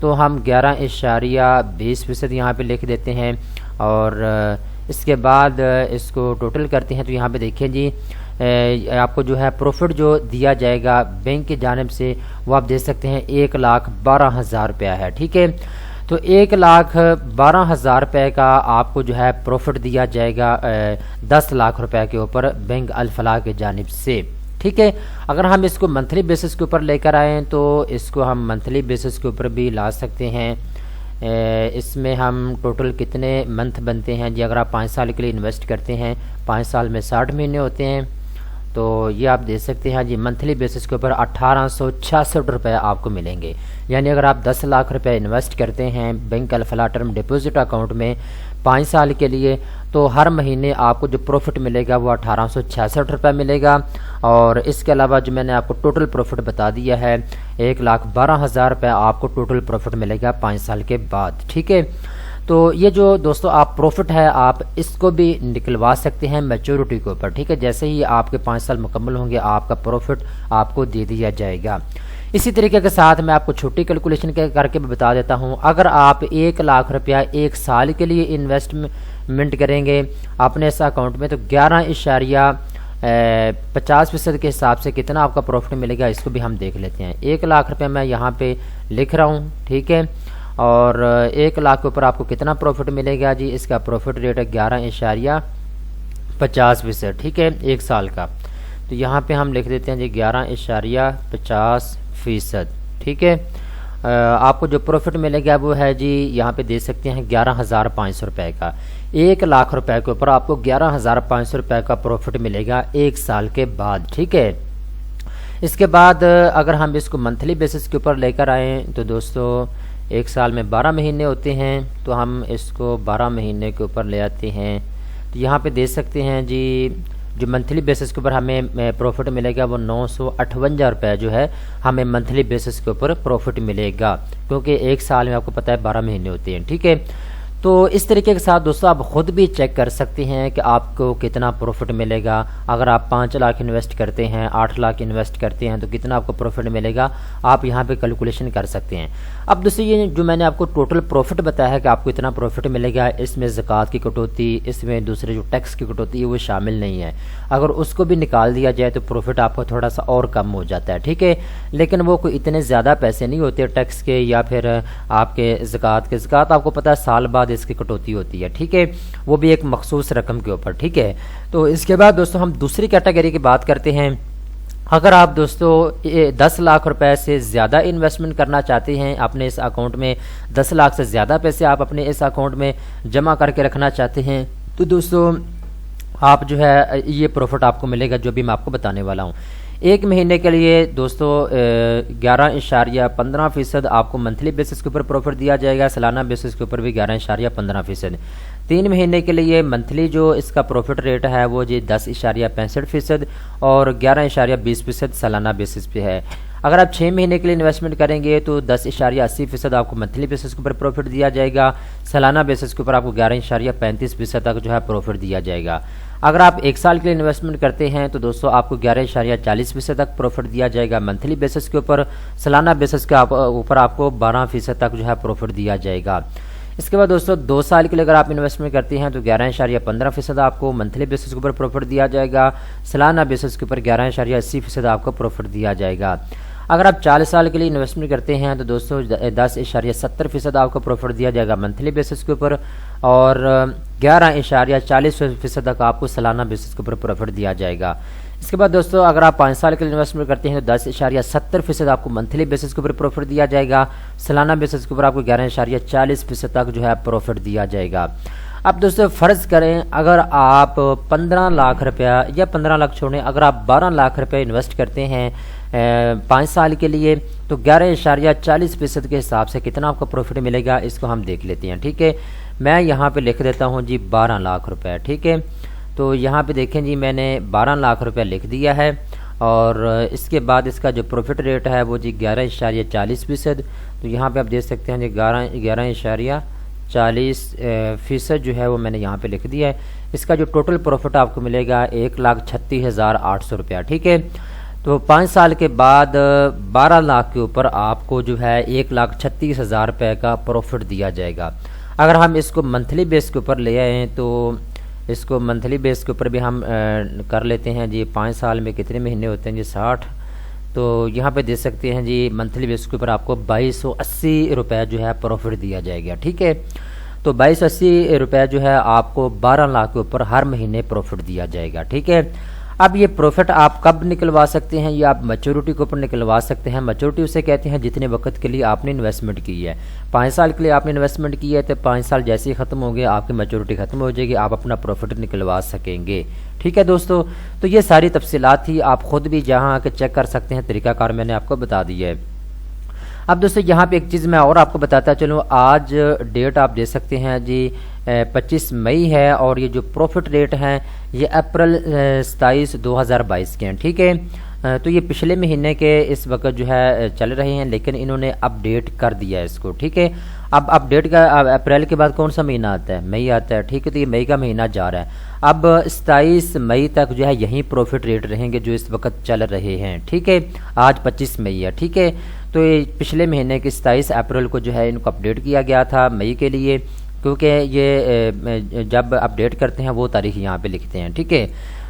تو ہم 11.20% یہاں پہ لکھ دیتے ہیں، اور اس کے بعد اس کو ٹوٹل کرتے ہیں تو یہاں پہ دیکھیں جی آپ کو جو ہے پروفٹ جو دیا جائے گا بینک کی جانب سے وہ آپ دیکھ سکتے ہیں 1,12,000 روپیہ ہے، ٹھیک ہے۔ تو 1,12,000 روپے کا آپ کو جو ہے پروفٹ دیا جائے گا 10 لاکھ روپے کے اوپر بینک الفلاح کی جانب سے، ٹھیک ہے۔ اگر ہم اس کو منتھلی بیسس کے اوپر لے کر آئیں تو اس کو ہم منتھلی بیسس کے اوپر بھی لا سکتے ہیں۔ اس میں ہم ٹوٹل کتنے منتھ بنتے ہیں جی، اگر آپ 5 سال کے لیے انویسٹ کرتے ہیں، 5 سال میں 60 مہینے ہوتے ہیں، تو یہ آپ دیکھ سکتے ہیں جی منتھلی بیسس کے اوپر 1,866 روپے آپ کو ملیں گے۔ یعنی اگر آپ 10 لاکھ روپے انویسٹ کرتے ہیں بینک الفلاح ٹرم ڈپوزٹ اکاؤنٹ میں 5 سال کے لیے، تو ہر مہینے آپ کو جو پروفٹ ملے گا وہ 1,866 روپے ملے گا، اور اس کے علاوہ جو میں نے آپ کو ٹوٹل پروفٹ بتا دیا ہے 1,12,000 روپے آپ کو ٹوٹل پروفٹ ملے گا 5 سال کے بعد، ٹھیک ہے۔ تو یہ جو دوستو آپ پروفٹ ہے آپ اس کو بھی نکلوا سکتے ہیں میچورٹی کے اوپر، ٹھیک ہے۔ جیسے ہی آپ کے 5 سال مکمل ہوں گے آپ کا پروفٹ آپ کو دے دیا جائے گا۔ اسی طریقے کے ساتھ میں آپ کو چھوٹی کیلکولیشن کر کے بھی بتا دیتا ہوں، اگر آپ 1 لاکھ روپیہ 1 سال کے لیے انویسٹمنٹ کریں گے اپنے اس اکاؤنٹ میں، تو 11.50% کے حساب سے کتنا آپ کا پروفٹ ملے گا اس کو بھی ہم دیکھ لیتے ہیں۔ 1 لاکھ روپے میں یہاں پہ لکھ رہا ہوں، ٹھیک ہے، اور 1 لاکھ کے اوپر آپ کو کتنا پروفٹ ملے گا جی، اس کا پروفٹ ریٹ ہے 11.50%، ٹھیک ہے، 1 سال کا۔ تو یہاں پہ ہم لکھ دیتے ہیں جی 11.50%، ٹھیک ہے۔ آپ کو جو پروفٹ ملے گا وہ ہے جی یہاں پہ دے سکتے ہیں 11,500 روپے کا۔ 1 لاکھ روپے کے اوپر آپ کو 11,500 روپے کا پروفٹ ملے گا 1 سال کے بعد، ٹھیک ہے۔ اس کے بعد اگر ہم اس کو منتھلی بیسس کے اوپر لے کر آئیں تو دوستو 1 سال میں 12 مہینے ہوتے ہیں، تو ہم اس کو 12 مہینے کے اوپر لے آتے ہیں، تو یہاں پہ دیکھ سکتے ہیں جی جو منتھلی بیسس کے اوپر ہمیں پروفٹ ملے گا وہ 958 روپے جو ہے ہمیں منتھلی بیسس کے اوپر پروفٹ ملے گا، کیونکہ 1 سال میں آپ کو پتہ ہے 12 مہینے ہوتے ہیں، ٹھیک ہے۔ تو اس طریقے کے ساتھ دوستو آپ خود بھی چیک کر سکتے ہیں کہ آپ کو کتنا پروفٹ ملے گا۔ اگر آپ 5 لاکھ انویسٹ کرتے ہیں، 8 لاکھ انویسٹ کرتے ہیں تو کتنا آپ کو پروفٹ ملے گا آپ یہاں پہ کیلکولیشن کر سکتے ہیں۔ اب دوستو یہ جو میں نے آپ کو ٹوٹل پروفٹ بتایا ہے کہ آپ کو اتنا پروفٹ ملے گا، اس میں زکوٰۃ کی کٹوتی، اس میں دوسرے جو ٹیکس کی کٹوتی ہے وہ شامل نہیں ہے۔ اگر اس کو بھی نکال دیا جائے تو پروفٹ آپ کو تھوڑا سا اور کم ہو جاتا ہے، ٹھیک ہے، لیکن وہ کوئی اتنے زیادہ پیسے نہیں ہوتے ٹیکس کے یا پھر آپ کے زکوٰۃ کے۔ زکوٰۃ آپ کو پتہ ہے سال بعد اس کی کٹوتی ہوتی ہے، ٹھیک ہے، وہ بھی ایک مخصوص رقم کے اوپر، ٹھیک ہے۔ تو اس کے بعد دوستو ہم دوسری کیٹیگری کی بات کرتے ہیں۔ اگر آپ دوستو 10 لاکھ روپے سے زیادہ انویسٹمنٹ کرنا چاہتے ہیں اپنے اس اکاؤنٹ میں، 10 لاکھ سے زیادہ پیسے آپ اپنے اس اکاؤنٹ میں جمع کر کے رکھنا چاہتے ہیں، تو دوستو آپ جو ہے یہ پروفٹ آپ کو ملے گا جو بھی میں آپ کو بتانے والا ہوں۔ 1 مہینے کے لیے دوستو 11.15% آپ کو منتھلی بیسس کے اوپر پروفٹ دیا جائے گا، سالانہ بیسس کے اوپر بھی 11.15%۔ 3 مہینے کے لیے منتھلی جو اس کا پروفٹ ریٹ ہے وہ جی 10.65% اور 11.20% سالانہ بیسس پہ ہے۔ اگر آپ 6 مہینے کے لیے انویسٹمنٹ کریں گے تو 10.80% آپ کو منتھلی بیسس کے اوپر پروفٹ دیا جائے گا، سالانہ بیسس کے اوپر آپ کو 11.35% تک جو ہے پروفٹ دیا جائے گا۔ اگر آپ 1 سال کے لیے انویسٹمنٹ کرتے ہیں تو دوستو آپ کو 11.40% تک پروفٹ دیا جائے گا منتھلی بیسس کے اوپر، سالانہ بیسس کے اوپر آپ کو 12% تک جو ہے پروفٹ دیا جائے گا۔ اس کے بعد دوستو 2 سال کے لیے اگر آپ انویسٹمنٹ کرتے ہیں تو 11.15% آپ کو منتھلی بیسس کے اوپر پروفٹ دیا جائے گا، سالانہ بیسس کے اوپر 11.80% آپ کو پروفٹ دیا جائے گا۔ اگر آپ 40 سال کے لیے انویسٹمنٹ کرتے ہیں تو دوستو 10.70% آپ کو پروفٹ دیا جائے گا منتھلی بیسس کے اوپر، اور 11.40% تک آپ کو سالانہ بیسس کے اوپر پروفٹ دیا جائے گا۔ اس کے بعد دوستو اگر آپ 5 سال کے لیے انویسٹمنٹ کرتے ہیں تو 10.70% آپ کو منتھلی بیسس کے اوپر پروفٹ دیا جائے گا، سالانہ بیسس کے اوپر آپ کو 11.40% تک جو ہے پروفٹ دیا جائے گا۔ اب دوستو فرض کریں اگر آپ 15 لاکھ روپیہ یا 15 لاکھ چھوڑیں، اگر آپ 12 لاکھ روپے انویسٹ کرتے ہیں 5 سال کے لیے تو 11.40% کے حساب سے کتنا آپ کو پروفٹ ملے گا اس کو ہم دیکھ لیتے ہیں، ٹھیک ہے۔ میں یہاں پہ لکھ دیتا ہوں جی 12 لاکھ روپے، ٹھیک ہے۔ تو یہاں پہ دیکھیں جی میں نے 12 لاکھ روپے لکھ دیا ہے، اور اس کے بعد اس کا جو پروفٹ ریٹ ہے وہ جی 11.40%، تو یہاں پہ آپ دیکھ سکتے ہیں جی 11.40% جو ہے وہ میں نے یہاں پہ لکھ دیا ہے۔ اس کا جو ٹوٹل پروفٹ آپ کو ملے گا 1,36,800 روپیہ، ٹھیک ہے۔ تو 5 سال کے بعد 12 لاکھ کے اوپر آپ کو جو ہے 1,36,000 روپے کا پروفٹ دیا جائے گا۔ اگر ہم اس کو منتھلی بیس کے اوپر لے آئیں تو اس کو منتھلی بیس کے اوپر بھی ہم کر لیتے ہیں جی، 5 سال میں کتنے مہینے ہوتے ہیں جی 60، تو یہاں پہ دے سکتے ہیں جی منتھلی بیس کے اوپر آپ کو 2280 روپے جو ہے پروفٹ دیا جائے گا، ٹھیک ہے۔ تو 2280 روپے جو ہے آپ کو 12 لاکھ کے اوپر ہر مہینے پروفٹ دیا جائے گا، ٹھیک ہے۔ اب یہ پروفٹ آپ کب نکلوا سکتے ہیں؟ یہ آپ میچورٹی کے اوپر نکلوا سکتے ہیں۔ میچورٹی اسے کہتے ہیں جتنے وقت کے لیے آپ نے انویسٹمنٹ کی ہے۔ 5 سال کے لیے آپ نے انویسٹمنٹ کی ہے تو 5 سال جیسے ہی ختم ہو گئے آپ کی میچورٹی ختم ہو جائے گی، آپ اپنا پروفٹ نکلوا سکیں گے، ٹھیک ہے دوستو۔ تو یہ ساری تفصیلات تھی، آپ خود بھی جہاں آ کے چیک کر سکتے ہیں، طریقہ کار میں نے آپ کو بتا دیا ہے۔ اب دوستو یہاں پہ ایک چیز میں اور آپ کو بتاتا چلوں، آج ڈیٹ آپ دے سکتے ہیں جی 25 مئی ہے، اور یہ جو پروفٹ ریٹ ہیں یہ اپریل 27 2022 کے ہیں، ٹھیک ہے۔ تو یہ پچھلے مہینے کے اس وقت جو ہے چل رہے ہیں، لیکن انہوں نے اپ ڈیٹ کر دیا ہے اس کو، ٹھیک ہے۔ اب اپ ڈیٹ کا اپریل کے بعد کون سا مہینہ آتا ہے؟ مئی آتا ہے، ٹھیک ہے۔ تو یہ مئی کا مہینہ جا رہا ہے، اب 27 مئی تک جو ہے یہیں پروفٹ ریٹ رہیں گے جو اس وقت چل رہے ہیں، ٹھیک ہے۔ آج 25 مئی ہے، ٹھیک ہے۔ تو یہ پچھلے مہینے کے 27 اپریل کو جو ہے ان کو اپڈیٹ کیا گیا تھا مئی کے لیے، کیونکہ یہ جب اپڈیٹ کرتے ہیں وہ تاریخ یہاں پہ لکھتے ہیں، ٹھیک ہے۔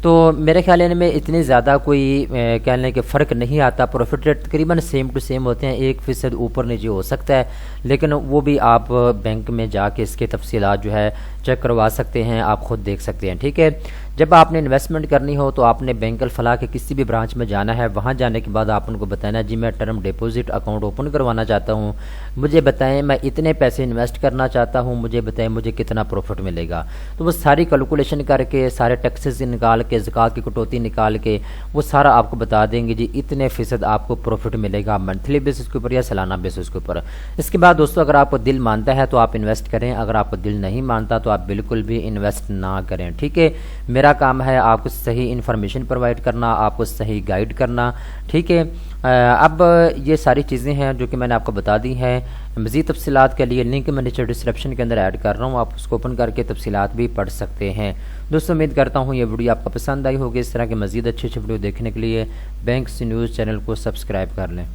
تو میرے خیال میں اتنی زیادہ کوئی کہنے کہ فرق نہیں آتا، پروفٹ ریٹ تقریباً سیم ٹو سیم ہوتے ہیں، 1% اوپر نیچے ہو سکتا ہے، لیکن وہ بھی آپ بینک میں جا کے اس کے تفصیلات جو ہے چیک کروا سکتے ہیں، آپ خود دیکھ سکتے ہیں، ٹھیک ہے۔ جب آپ نے انویسٹمنٹ کرنی ہو تو آپ نے بینک الفلاح کے کسی بھی برانچ میں جانا ہے، وہاں جانے کے بعد آپ ان کو بتانا جی میں ٹرم ڈیپوزٹ اکاؤنٹ اوپن کروانا چاہتا ہوں، مجھے بتائیں میں اتنے پیسے انویسٹ کرنا چاہتا ہوں، مجھے بتائیں مجھے کتنا پروفٹ ملے گا۔ تو وہ ساری کیلکولیشن کر کے سارے ٹیکسز نکال کے زکوٰۃ کی کٹوتی نکال کے وہ سارا آپ کو بتا دیں گے جی اتنے فیصد آپ کو پروفٹ ملے گا منتھلی بیسس کے اوپر یا سالانہ بیسس کے اوپر۔ اس کے بعد دوستو اگر آپ کو دل مانتا ہے تو آپ انویسٹ کریں، اگر آپ کو دل نہیں مانتا تو آپ بالکل بھی انویسٹ نہ کریں، ٹھیک ہے۔ میرا کام ہے آپ کو صحیح انفارمیشن پرووائڈ کرنا، آپ کو صحیح گائیڈ کرنا، ٹھیک ہے۔ اب یہ ساری چیزیں ہیں جو کہ میں نے آپ کو بتا دی ہیں، مزید تفصیلات کے لیے لنک میں نیچے ڈسکرپشن کے اندر ایڈ کر رہا ہوں، آپ اس کو اوپن کر کے تفصیلات بھی پڑھ سکتے ہیں۔ دوستو امید کرتا ہوں یہ ویڈیو آپ کو پسند آئی ہوگی، اس طرح کے مزید اچھے ویڈیو دیکھنے کے لیے بینکس نیوز چینل کو سبسکرائب کر لیں۔